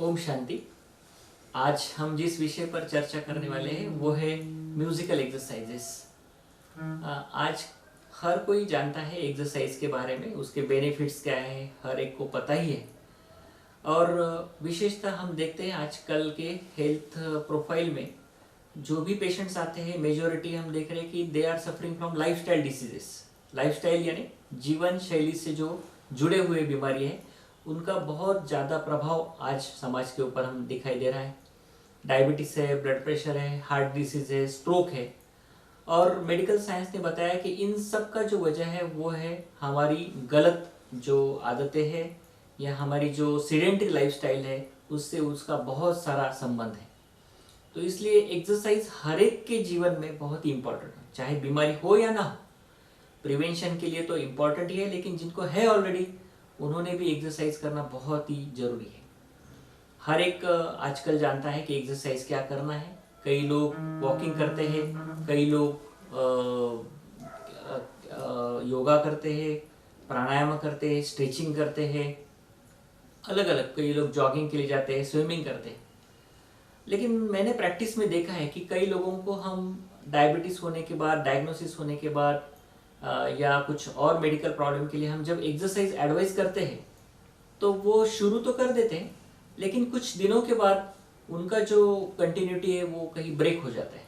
ओम शांति। आज हम जिस विषय पर चर्चा करने वाले हैं वो है म्यूजिकल एक्सरसाइजेस। आज हर कोई जानता है एक्सरसाइज के बारे में, उसके बेनिफिट्स क्या है हर एक को पता ही है। और विशेषतः हम देखते हैं आजकल के हेल्थ प्रोफाइल में जो भी पेशेंट्स आते हैं, मेजोरिटी हम देख रहे हैं कि they are suffering from lifestyle diseases. Lifestyle यानी जीवन शैली से जो जुड़े हुए बीमारी है, उनका बहुत ज़्यादा प्रभाव आज समाज के ऊपर हम दिखाई दे रहा है। डायबिटीज़ है, ब्लड प्रेशर है, हार्ट डिसीज़ है, स्ट्रोक है। और मेडिकल साइंस ने बताया कि इन सब का जो वजह है वो है हमारी गलत जो आदतें हैं या हमारी जो सीडेंटरी लाइफस्टाइल है, उससे उसका बहुत सारा संबंध है। तो इसलिए एक्सरसाइज हर एक के जीवन में बहुत ही इम्पोर्टेंट है, चाहे बीमारी हो या ना हो। प्रिवेंशन के लिए तो इम्पोर्टेंट ही है, लेकिन जिनको है ऑलरेडी उन्होंने भी एक्सरसाइज करना बहुत ही जरूरी है। हर एक आजकल जानता है कि एक्सरसाइज क्या करना है। कई लोग वॉकिंग करते हैं, कई लोग योगा करते हैं, प्राणायाम करते हैं, स्ट्रेचिंग करते हैं, अलग अलग। कई लोग जॉगिंग के लिए जाते हैं, स्विमिंग करते हैं। लेकिन मैंने प्रैक्टिस में देखा है कि कई लोगों को हम डायबिटीज़ होने के बाद, डायग्नोसिस होने के बाद या कुछ और मेडिकल प्रॉब्लम के लिए हम जब एक्सरसाइज एडवाइस करते हैं तो वो शुरू तो कर देते हैं, लेकिन कुछ दिनों के बाद उनका जो कंटिन्यूटी है वो कहीं ब्रेक हो जाता है।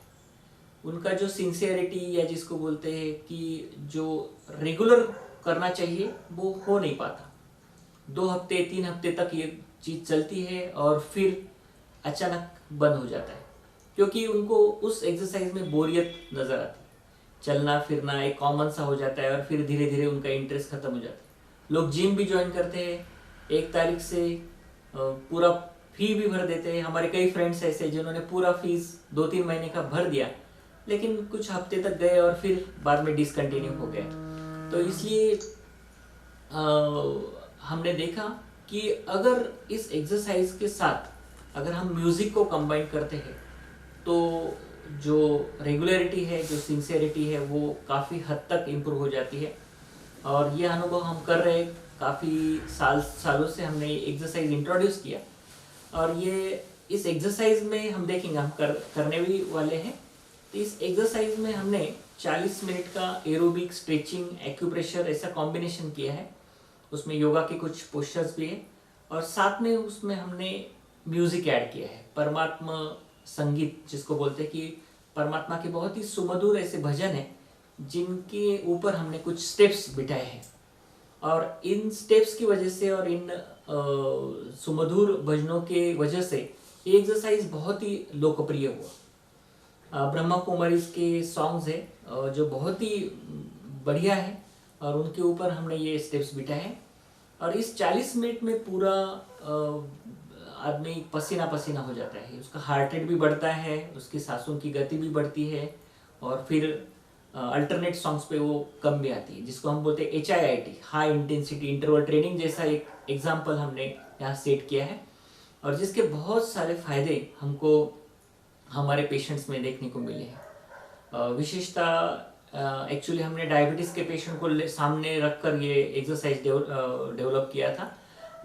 उनका जो सिंसियरिटी या जिसको बोलते हैं कि जो रेगुलर करना चाहिए वो हो नहीं पाता। 2 हफ्ते 3 हफ्ते तक ये चीज़ चलती है और फिर अचानक बंद हो जाता है, क्योंकि उनको उस एक्सरसाइज में बोरियत नज़र आती है। चलना फिरना एक कॉमन सा हो जाता है और फिर धीरे धीरे उनका इंटरेस्ट खत्म हो जाता है। लोग जिम भी ज्वाइन करते हैं, 1 तारीख से पूरा फी भी भर देते हैं। हमारे कई फ्रेंड्स ऐसे जिन्होंने पूरा फीस 2-3 महीने का भर दिया, लेकिन कुछ हफ्ते तक गए और फिर बाद में डिसकंटिन्यू हो गए। तो इसलिए हमने देखा कि अगर इस एक्सरसाइज के साथ अगर हम म्यूज़िक को कंबाइन करते हैं तो जो रेगुलरिटी है, जो सिंसियरिटी है, वो काफ़ी हद तक इम्प्रूव हो जाती है। और ये अनुभव हम कर रहे हैं, काफ़ी सालों से हमने एक्सरसाइज इंट्रोड्यूस किया। और ये इस एक्सरसाइज में हम देखेंगे, हम करने भी वाले हैं। तो इस एक्सरसाइज में हमने 40 मिनट का एरोबिक, स्ट्रेचिंग, एक्यूप्रेशर ऐसा कॉम्बिनेशन किया है। उसमें योगा के कुछ पोस्चर्स भी हैं और साथ में उसमें हमने म्यूज़िक ऐड किया है। परमात्मा संगीत जिसको बोलते हैं कि परमात्मा के बहुत ही सुमधुर ऐसे भजन हैं जिनके ऊपर हमने कुछ स्टेप्स बिठाए हैं। और इन स्टेप्स की वजह से और इन सुमधुर भजनों के वजह से ये एक्सरसाइज बहुत ही लोकप्रिय हुआ। ब्रह्मा कुमारीज के सॉन्ग्स है जो बहुत ही बढ़िया है और उनके ऊपर हमने ये स्टेप्स बिठाए हैं। और इस 40 मिनट में पूरा आदमी पसीना पसीना हो जाता है, उसका हार्ट रेट भी बढ़ता है, उसकी सांसों की गति भी बढ़ती है और फिर अल्टरनेट सॉन्ग्स पे वो कम भी आती है, जिसको हम बोलते हैं HIIT, high intensity interval training जैसा एक एग्जाम्पल हमने यहाँ सेट किया है। और जिसके बहुत सारे फायदे हमको हमारे पेशेंट्स में देखने को मिले हैं। विशेषता एक्चुअली हमने डायबिटीज़ के पेशेंट को सामने रखकर ये एक्सरसाइज डेवलप किया था,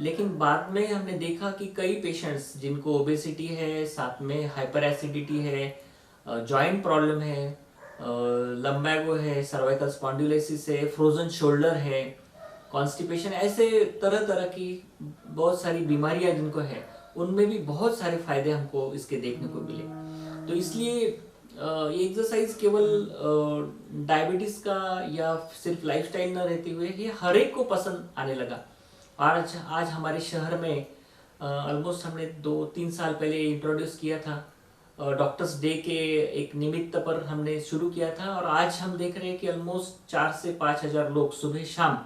लेकिन बाद में हमने देखा कि कई पेशेंट्स जिनको ओबेसिटी है, साथ में हाइपर एसिडिटी है, जॉइंट प्रॉब्लम है, लम्बैगो है, सर्वाइकल स्पॉन्डिलोसिस है, फ्रोजन शोल्डर है, कॉन्स्टिपेशन, ऐसे तरह तरह की बहुत सारी बीमारियां जिनको है, उनमें भी बहुत सारे फायदे हमको इसके देखने को मिले। तो इसलिए ये एक्सरसाइज केवल डायबिटीज़ का या सिर्फ लाइफस्टाइल न रहते हुए ये हर एक को पसंद आने लगा। आज हमारे शहर में ऑलमोस्ट हमने 2-3 साल पहले इंट्रोड्यूस किया था। डॉक्टर्स डे के एक निमित्त पर हमने शुरू किया था और आज हम देख रहे हैं कि ऑलमोस्ट 4 से 5 हज़ार लोग सुबह शाम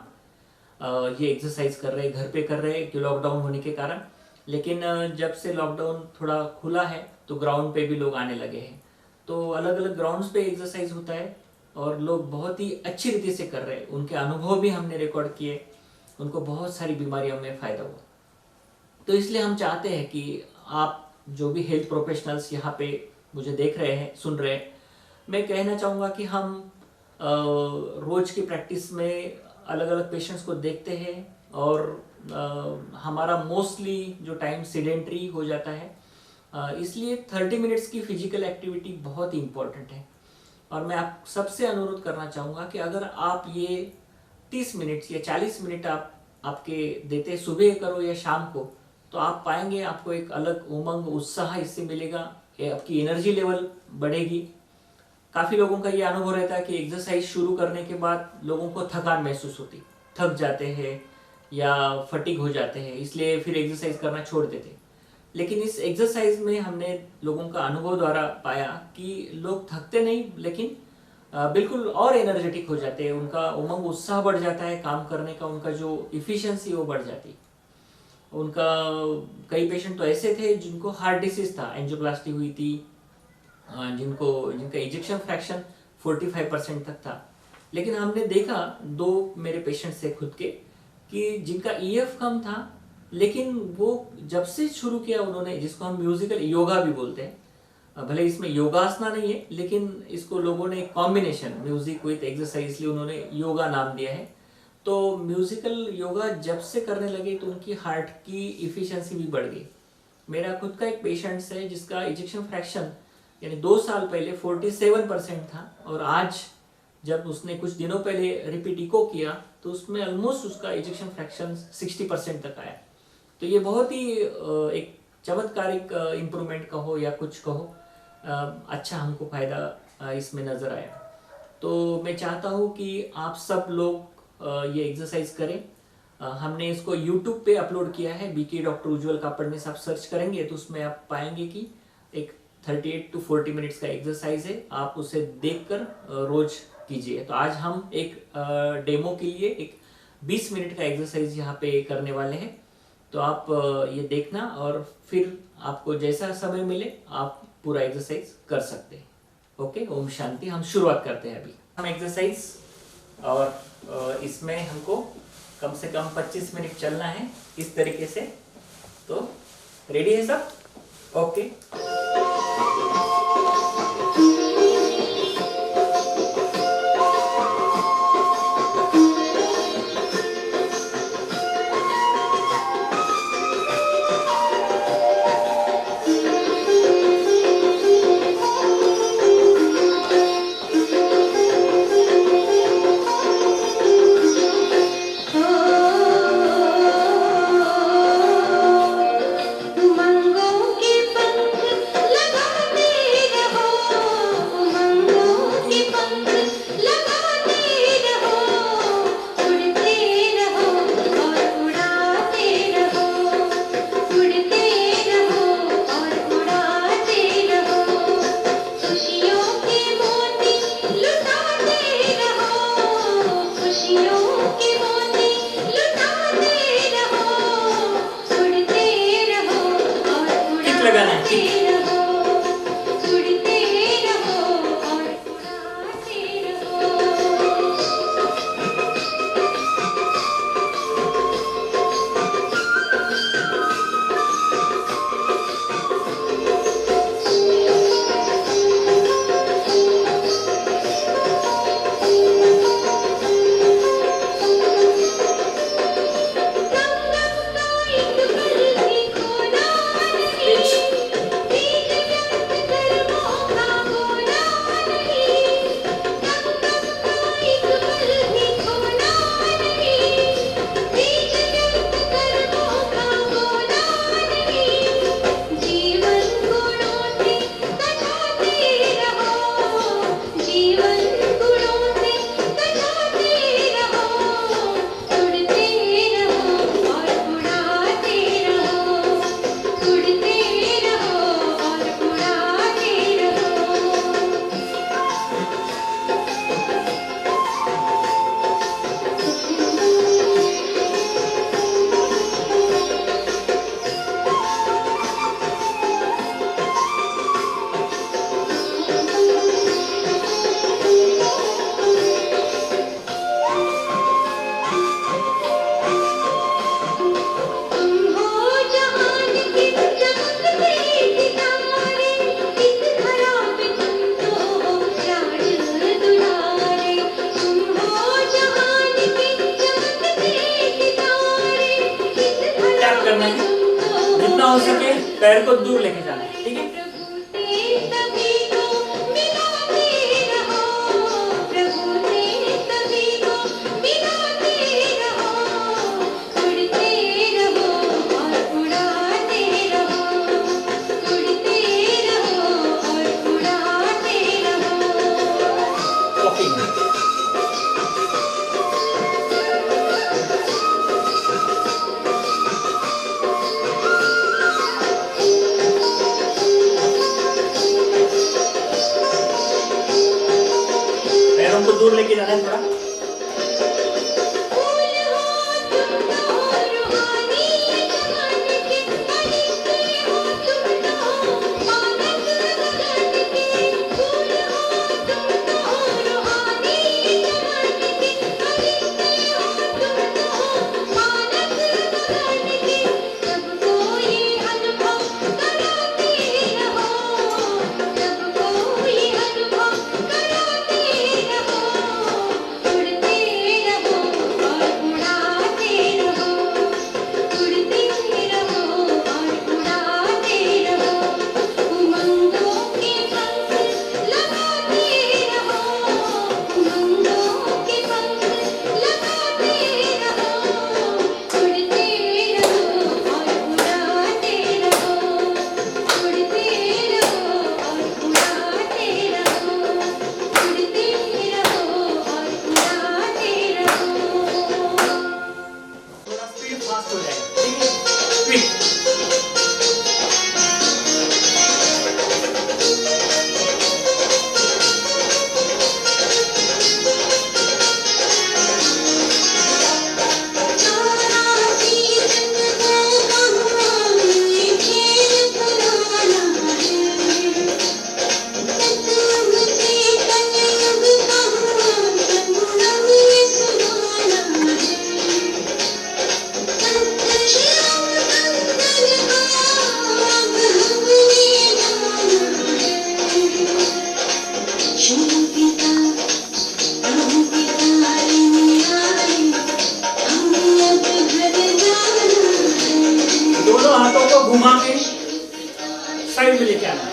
ये एक्सरसाइज कर रहे हैं, घर पे कर रहे हैं कि लॉकडाउन होने के कारण। लेकिन जब से लॉकडाउन थोड़ा खुला है तो ग्राउंड पे भी लोग आने लगे हैं। तो अलग अलग ग्राउंड्स पे एक्सरसाइज होता है और लोग बहुत ही अच्छी रीति से कर रहे हैं। उनके अनुभव भी हमने रिकॉर्ड किए, उनको बहुत सारी बीमारियों में फ़ायदा हुआ। तो इसलिए हम चाहते हैं कि आप जो भी हेल्थ प्रोफेशनल्स यहाँ पे मुझे देख रहे हैं, सुन रहे हैं, मैं कहना चाहूँगा कि हम रोज़ की प्रैक्टिस में अलग अलग पेशेंट्स को देखते हैं, और हमारा मोस्टली जो टाइम सीडेंट्री हो जाता है, इसलिए 30 मिनट्स की फिजिकल एक्टिविटी बहुत इम्पॉर्टेंट है। और मैं आप सबसे अनुरोध करना चाहूँगा कि अगर आप ये 30 मिनट्स या 40 मिनट आप आपके देते सुबह करो या शाम को, तो आप पाएंगे आपको एक अलग उमंग उत्साह इससे मिलेगा, आपकी एनर्जी लेवल बढ़ेगी। काफ़ी लोगों का ये अनुभव रहता है कि एक्सरसाइज शुरू करने के बाद लोगों को थकान महसूस होती, थक जाते हैं या फटीग हो जाते हैं, इसलिए फिर एक्सरसाइज करना छोड़ देते। लेकिन इस एक्सरसाइज में हमने लोगों का अनुभव द्वारा पाया कि लोग थकते नहीं, लेकिन बिल्कुल और एनर्जेटिक हो जाते हैं, उनका उमंग उत्साह बढ़ जाता है काम करने का, उनका जो इफिशियंसी वो बढ़ जाती। उनका कई पेशेंट तो ऐसे थे जिनको हार्ट डिसीज था, एंजियोप्लास्टी हुई थी, जिनका इजेक्शन फ्रैक्शन 45% तक था। लेकिन हमने देखा 2 मेरे पेशेंट से खुद के कि जिनका ईएफ कम था, लेकिन वो जब से शुरू किया उन्होंने, जिसको हम म्यूजिकल योगा भी बोलते हैं, भले इसमें योगासना नहीं है, लेकिन इसको लोगों ने कॉम्बिनेशन म्यूजिक विथ एक्सरसाइज, इसलिए उन्होंने योगा नाम दिया है। तो म्यूजिकल योगा जब से करने लगे तो उनकी हार्ट की इफिशियंसी भी बढ़ गई। मेरा खुद का एक पेशेंट है जिसका इजेक्शन फ्रैक्शन यानी 2 साल पहले 47% था, और आज जब उसने कुछ दिनों पहले रिपीट इको किया तो उसमें ऑलमोस्ट उसका इजेक्शन फ्रैक्शन 60% तक आया। तो ये बहुत ही एक चमत्कारिक इम्प्रूवमेंट कहो या कुछ कहो, अच्छा हमको फायदा इसमें नज़र आया। तो मैं चाहता हूँ कि आप सब लोग ये एक्सरसाइज करें। हमने इसको YouTube पे अपलोड किया है, बीके डॉक्टर उज्ज्वल कापड़नीस आप सर्च करेंगे तो उसमें आप पाएंगे कि एक 38 to 40 मिनट्स का एक्सरसाइज है, आप उसे देखकर रोज कीजिए। तो आज हम एक डेमो के लिए एक 20 मिनट का एक्सरसाइज यहाँ पे करने वाले हैं, तो आप ये देखना और फिर आपको जैसा समय मिले आप पूरा एक्सरसाइज कर सकते हैं। ओके, ओम शांति। हम शुरुआत करते हैं अभी हम एक्सरसाइज, और इसमें हमको कम से कम 25 मिनट चलना है इस तरीके से। तो रेडी है सब? ओके। लगाना है। पैर को दूर लेके जाना है, ठीक है। पैरों को दूर लेके जाना है थोड़ा। घुमा के साइड में लेके आना है।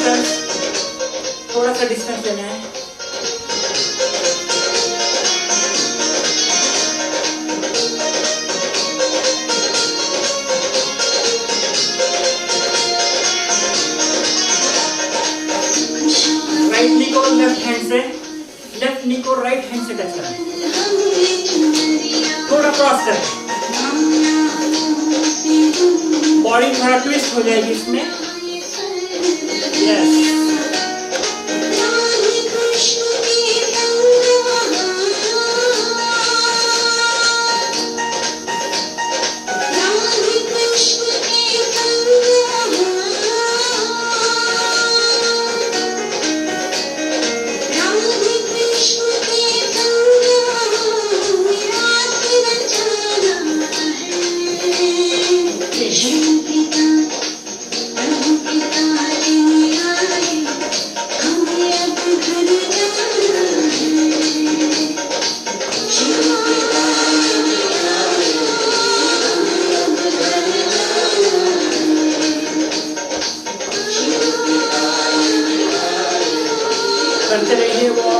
डिस्टेंस, थोड़ा सा डिस्टेंस लेना है। राइट नी को लेफ्ट हैंड से, लेफ्ट नी को राइट हैंड से टच करना, थोड़ा क्रॉस करें, बॉडी थोड़ा ट्विस्ट हो जाएगी इसमें। यस, करते रहिए वो,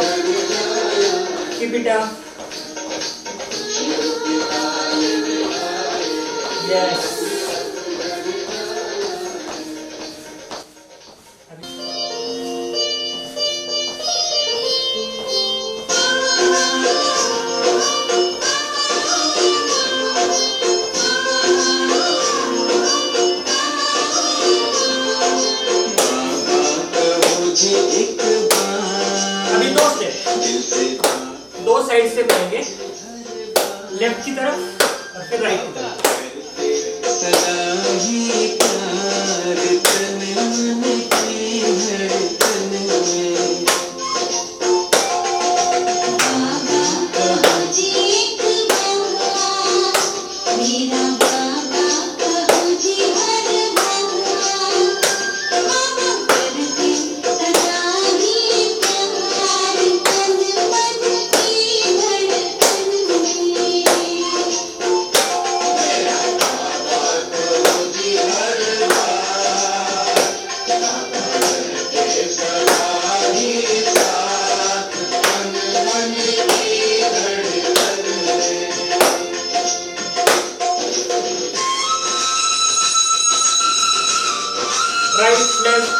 कीप इट अप। यस, दो साइड से करेंगे, लेफ्ट की तरफ और फिर राइट की तरफ।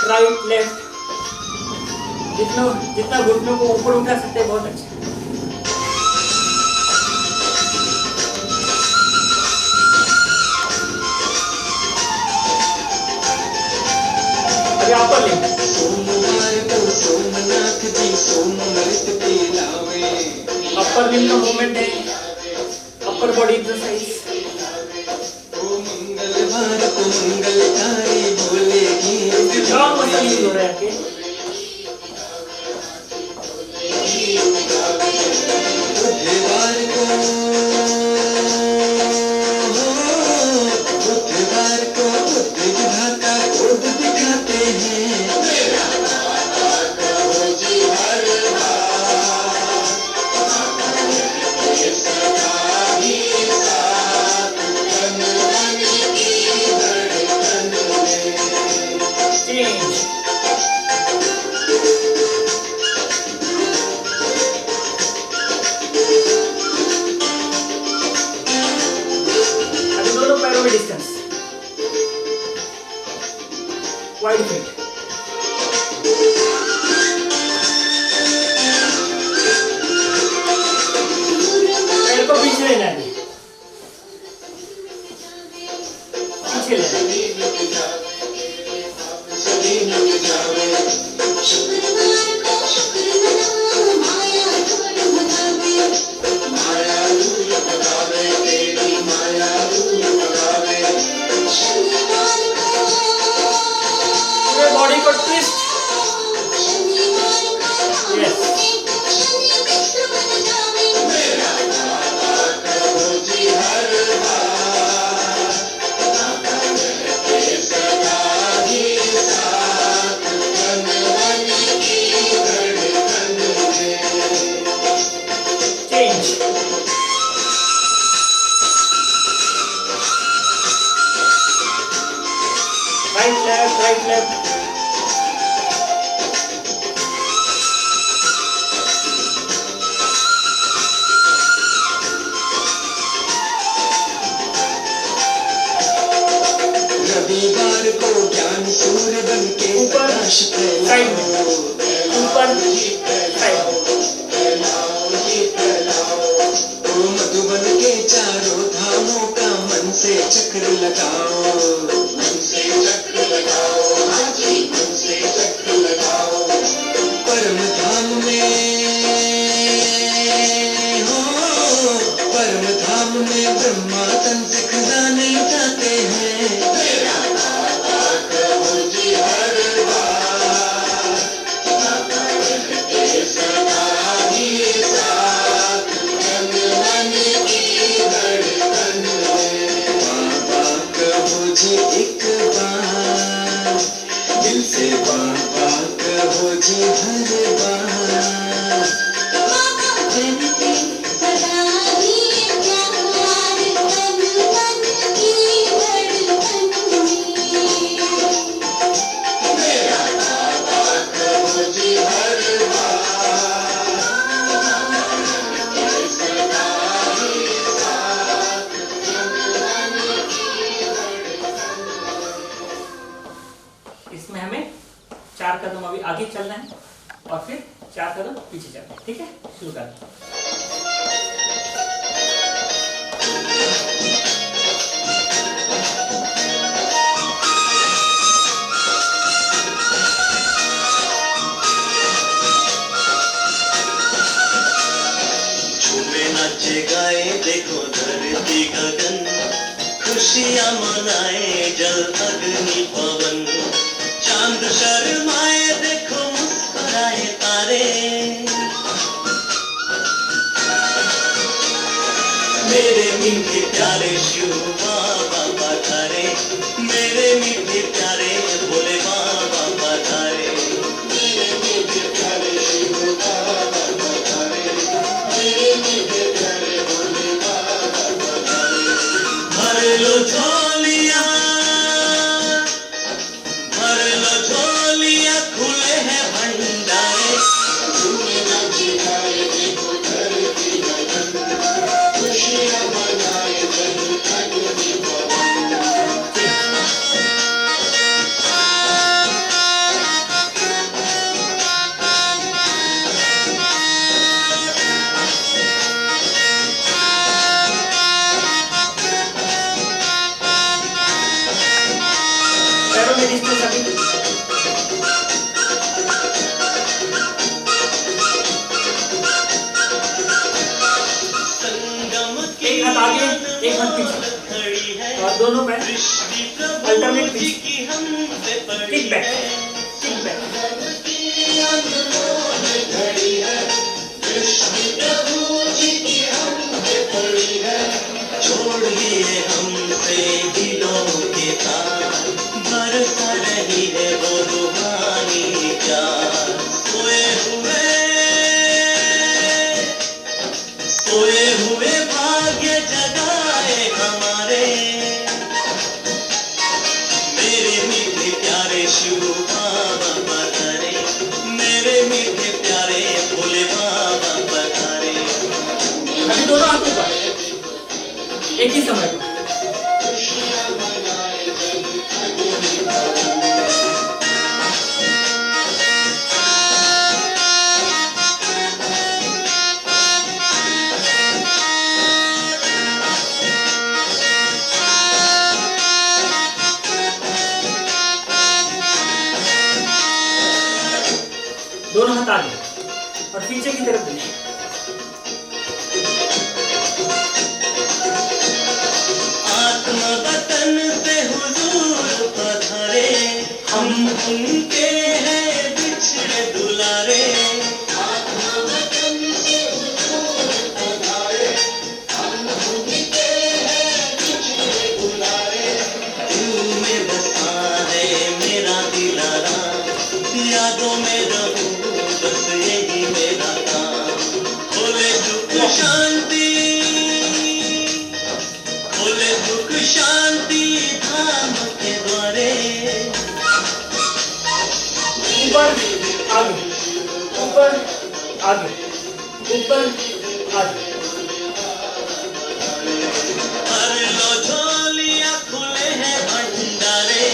राइट लेफ्ट, जितना घुटनों को ऊपर उठा सकते हैं बहुत अच्छा। अभी अपर लिम्ब, अपर लिम्ब का मूवमेंट है, अपर बॉडी एक्सरसाइज। हो रहा है डिस्टेंस, वाइड फीट। पैर को पीछे लेना है, पीछे लेना है। बॉडी को twist. Right left, right left. Side में, ऊपर साइड में। मधुबन के चारों धामों का मन से चक्र लगाओ, मन से चक्र लगाओ, हाजी मन से चक्र लगाओ। परम धाम में हो, परम धाम में ब्रह्मा तंत्र खजाने जाते हैं। मेरा बाबा कहो जी हर बार, बाबा रहते सदा ही साथ, मन मन की धड़कन में। बाबा कहो जी एक बार, दिल से बाबा कहो जी हर बार। बाबा रहते सदा ही प्यार, मन मन की धड़कन में। मेरा बाबा कहो जी हर बार, रहते सदा ही साथ, मन मन की धड़कन में। इसमें हमें 4 कदम अभी आगे चलना है और फिर 4 कदम पीछे जाना है। ठीक है, शुरू करते हैं। झूमे नाचे गाए देखो धरती गगन, खुशियाँ मनाए जल अग्नि पवन। चांद शर्माए देखो मुस्कुराए तारे, मेरे मीठे प्यारे शिव बाबा पधारे, मेरे मीठे प्यारे भोले बाबा पधारे। मेरे मीठे प्यारे शिव बाबा पधारे, मेरे मीठे प्यारे भोले बाबा पधारे। भर लो झोलियाँ, भर लो झोलियाँ, खुले हैं भंडारे। झूमे नाचे गाए देखो धरती गगन, खुशियाँ मनाए जल अग्नि पवन। पैरों में डिस्टेंस अभी। संगम एक हाथ आगे, एक हाथ पीछे, खड़ी है और दोनों पैर दृष्टि अल्टरनेट प्रभु जी पीछे। की हम पे पड़ी किक बैक, है। Kick back. संगम की अनमोल घड़ी है, दृष्टि प्रभु जी की हम पे पड़ी है। छोड़ दिए हमसे दिलों के तार, बरसा रही है वो रूहानी प्यार। सोए हुए भाग्य जगाए हमारे, मेरे मीठे प्यारे शिव बाबा पधारे, मेरे मीठे प्यारे भोले बाबा पधारे। अभी दोनों हाथ ऊपर, एक ही समय पे। खुशियाँ मनाए जल अग्नि पवन। दोनों हाथ आगे और पीछे की तरफ देखिए। आत्मा वतन से हुजूर पधारे, हम उनके हैं बिछड़े दुलारे। आत्मा वतन से हुजूर पधारे, हम उनके हैं बिछड़े दुलारे। दिल में बसा है मेरा दिलारा, यादों में रहूं बस यही मेरा काम। खोले दुख शांति, खोले दुख शांति धाम के द्वारे। ऊपर आगे, ऊपर आगे, ऊपर आगे। भर लो झोलियाँ, खुले हैं भंडारे।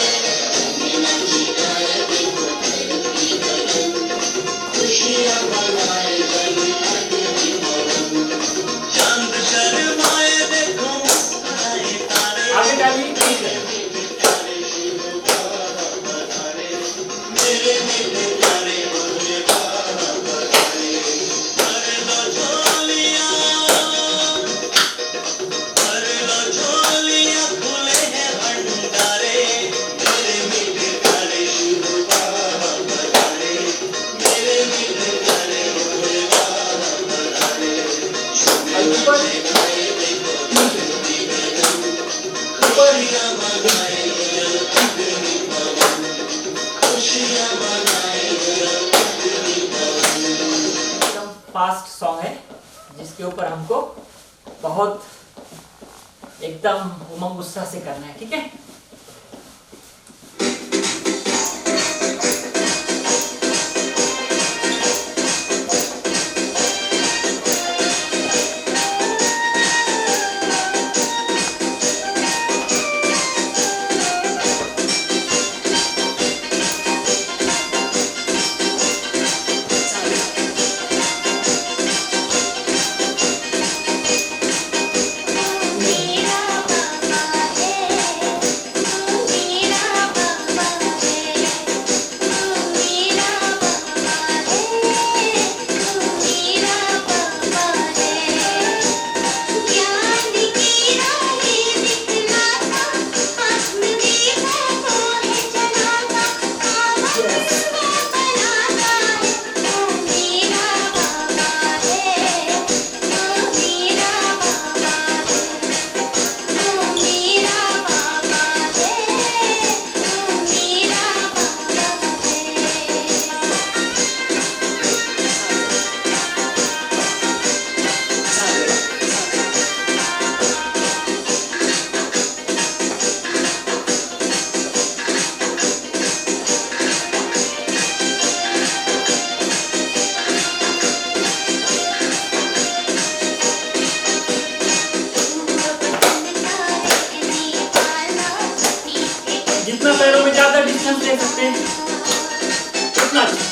फास्ट सॉन्ग है जिसके ऊपर हमको बहुत एकदम उमंग उत्साह से करना है, ठीक है। जितना पैरों में ज्यादा डिस्टेंस ले सकते हैं उतना अच्छा।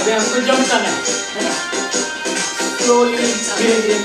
हमको जंप करना है ना, स्लोली धीरे धीरे।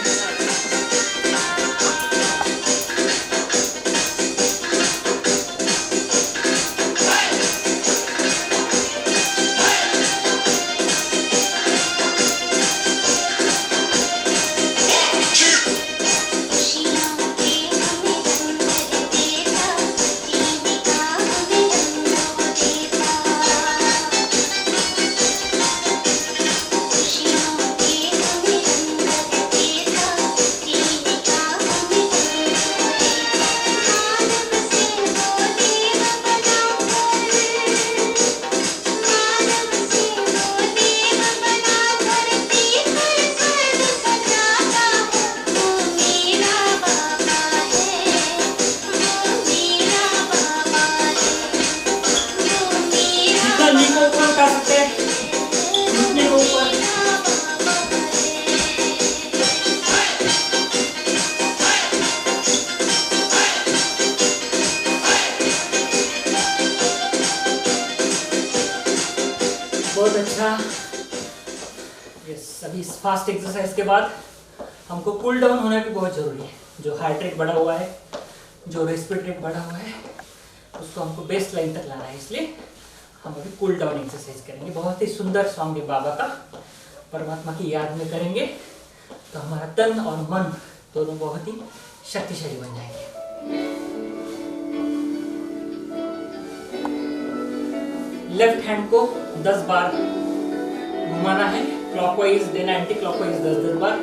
बहुत अच्छा। यस, अभी इस फास्ट एक्सरसाइज के बाद हमको कूल डाउन होना भी बहुत ज़रूरी है। जो हार्ट रेट बढ़ा हुआ है, जो रेस्पिरेटरी रेट बढ़ा हुआ है, उसको हमको बेस्ट लाइन तक लाना है। इसलिए हम अभी कूल डाउन एक्सरसाइज करेंगे। बहुत ही सुंदर सॉन्ग है बाबा का, परमात्मा की याद में करेंगे तो हमारा तन और मन दोनों बहुत ही शक्तिशाली बन जाएंगे। लेफ्ट हैंड को 10 बार घुमाना है, क्लॉकवाइज देना, एंटी क्लॉकवाइज 10-10 बार।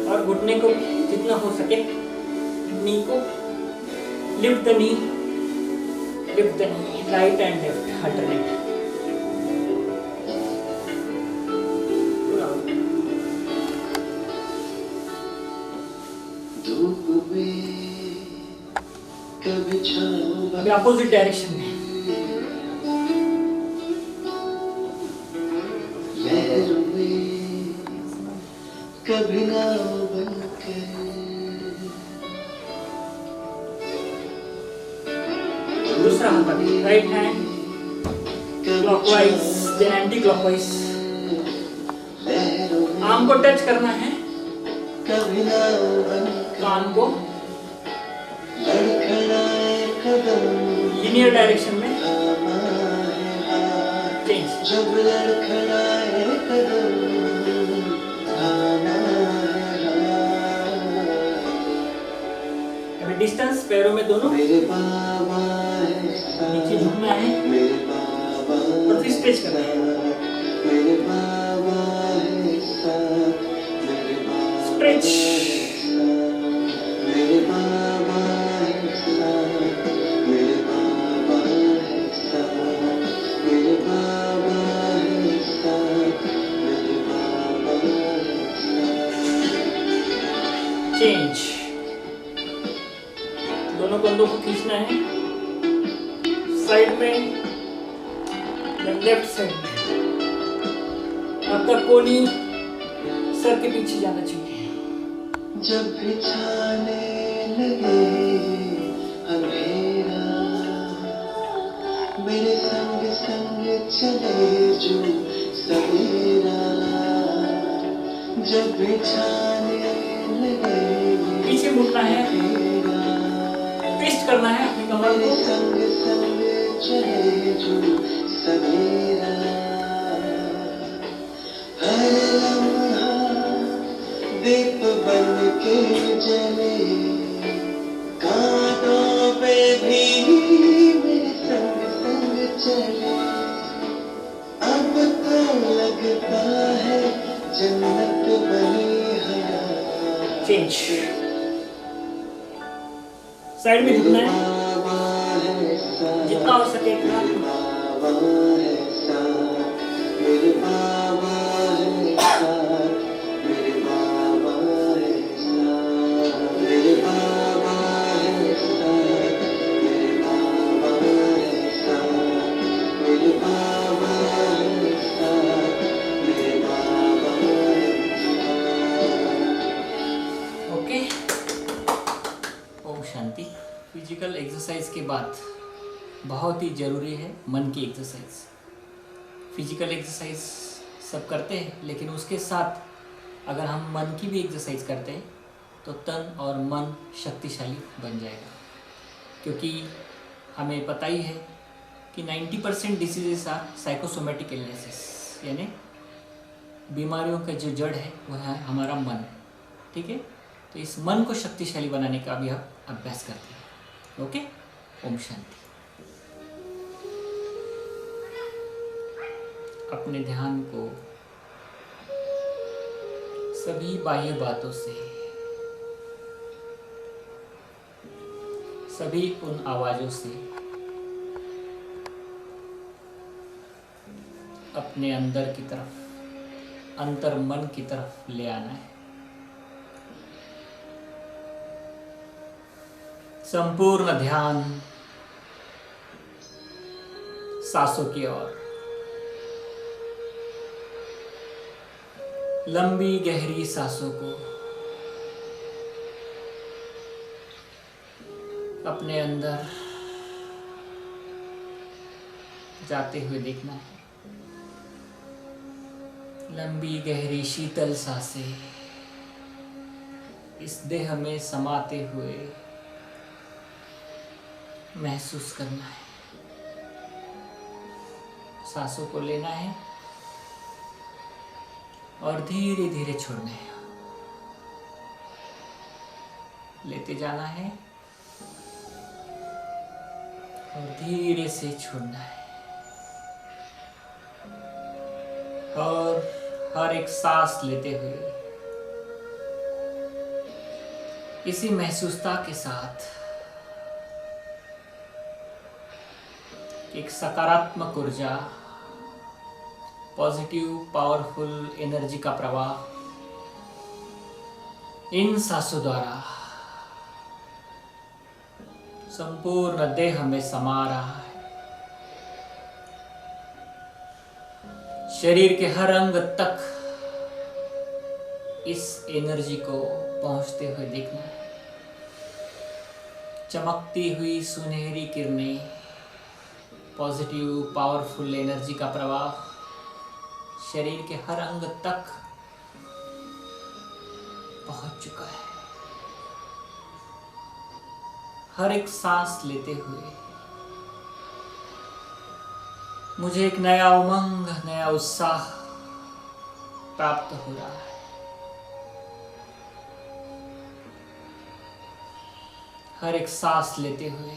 और घुटने को जितना हो सके, नी को lift the knee, right and left alternate. अभी अपोजिट डायरेक्शन में। कभी ना बनके दूसरा हाथ अभी right hand clockwise then anticlockwise. Arm को टच करना है, कभी ना कान को लड़खड़ाए कदम लीनियर डायरेक्शन में चेंज। जब लड़खड़ाए कदम अभी डिस्टेंस पैरों में दोनों मेरे बाबा नीचे झुकना है मेरे बाबा और फिर स्ट्रेच करना है। मेरे बाबा है साथ मेरे बाबा स्ट्रेच। मेरे बाबा है साथ मेरे बाबा है साथ मेरे बाबा है साथ मेरे बाबा है साथ। चेंज। दोनों कंधों को खींचना है साइड में, लेफ्ट साइड में। आपका कोनी सर के पीछे जाना चाहिए। जब भी छाने लगे अंधेरा मेरे संग संग चले जो सवेरा। जब भी छाने लगे पीछे मुड़ना है, ट्विस्ट करना है अपनी कमर मेरे को। संग संग चले जो सवेरा। हर लम्हा दीप बन के जले कांटों पे भी मेरे संग संग चले। अब तो लगता है जन्नत बनी हया। चेंज। साइड में झुकना है जितना हो सके इतना। बाबा है साथ मेरे बाबा है साथ मेरे बाबा है साथ मेरे बाबा है साथ मेरे बाबा है साथ मेरे बाबा है साथ मेरे बाबा है। Okay, Om Shanti. Physical exercise के बाद बहुत ही ज़रूरी है मन की एक्सरसाइज। फिजिकल एक्सरसाइज सब करते हैं, लेकिन उसके साथ अगर हम मन की भी एक्सरसाइज करते हैं तो तन और मन शक्तिशाली बन जाएगा। क्योंकि हमें पता ही है कि 90% डिसीजेस आर साइकोसोमेटिक इलनेसेस, यानी बीमारियों का जो जड़ है वह है हमारा मन। ठीक है, तो इस मन को शक्तिशाली बनाने का भी हम अभ्यास करते हैं। ओके, ओम शांति। अपने ध्यान को सभी बाह्य बातों से, सभी उन आवाजों से अपने अंदर की तरफ, अंतर मन की तरफ ले आना है। संपूर्ण ध्यान सांसों की ओर। लंबी गहरी सांसों को अपने अंदर जाते हुए देखना है। लंबी गहरी शीतल सांसें इस देह में समाते हुए महसूस करना है। सांसों को लेना है और धीरे धीरे छोड़ना है। लेते जाना है और धीरे से छोड़ना है। और हर एक सांस लेते हुए इसी महसूसता के साथ एक सकारात्मक ऊर्जा, पॉजिटिव पावरफुल एनर्जी का प्रवाह इन सांसों द्वारा संपूर्ण देह में समा रहा है। शरीर के हर अंग तक इस एनर्जी को पहुंचते हुए देखना है। चमकती हुई सुनहरी किरणें, पॉजिटिव पावरफुल एनर्जी का प्रवाह शरीर के हर अंग तक पहुंच चुका है। हर एक सांस लेते हुए मुझे एक नया उमंग, नया उत्साह प्राप्त हो रहा है। हर एक सांस लेते हुए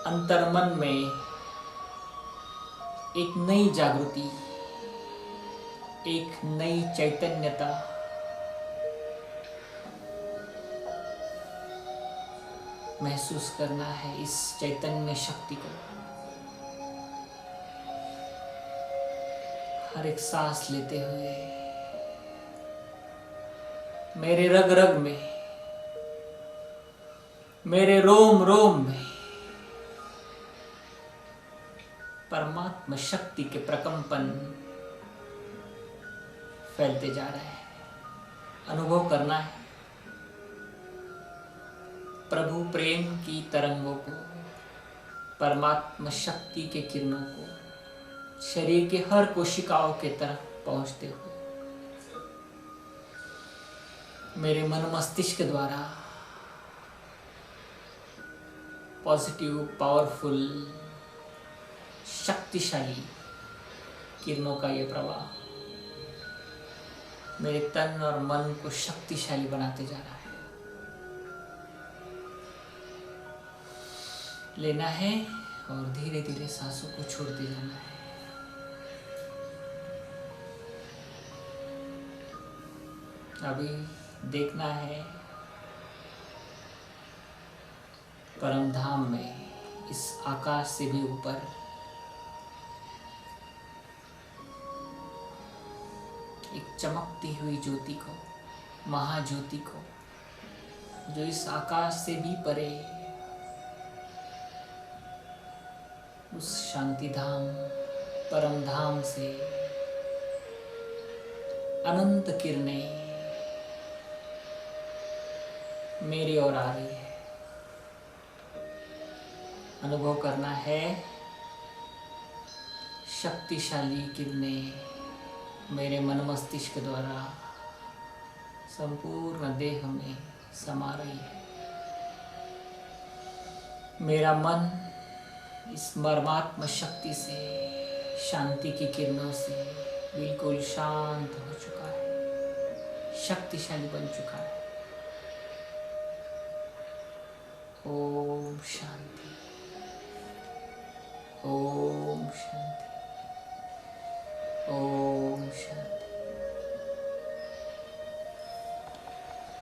अंतर्मन में एक नई जागृति, एक नई चैतन्यता महसूस करना है। इस चैतन्य शक्ति को हर एक सांस लेते हुए मेरे रग रग में, मेरे रोम रोम में परमात्मा शक्ति के प्रकंपन फैलते जा रहे हैं। अनुभव करना है प्रभु प्रेम की तरंगों को, परमात्मा शक्ति के किरणों को शरीर के हर कोशिकाओं के तरफ पहुंचते हुए मेरे मन मस्तिष्क द्वारा पॉजिटिव पावरफुल शक्तिशाली किरणों का ये प्रवाह मेरे तन और मन को शक्तिशाली बनाते जा रहा है। लेना है और धीरे धीरे सांसों को छोड़ते जाना है। अभी देखना है परम धाम में, इस आकाश से भी ऊपर एक चमकती हुई ज्योति को, महाज्योति को, जो इस आकाश से भी परे उस शांति धाम, परम धाम से अनंत किरणें मेरी ओर आ रही है। अनुभव करना है शक्तिशाली किरणें मेरे मन मस्तिष्क द्वारा संपूर्ण देह में समा रही है। मेरा मन इस परमात्मा शक्ति से, शांति की किरणों से बिल्कुल शांत हो चुका है, शक्तिशाली बन चुका है। ओम शांति, ओम शांति, ओम शांति।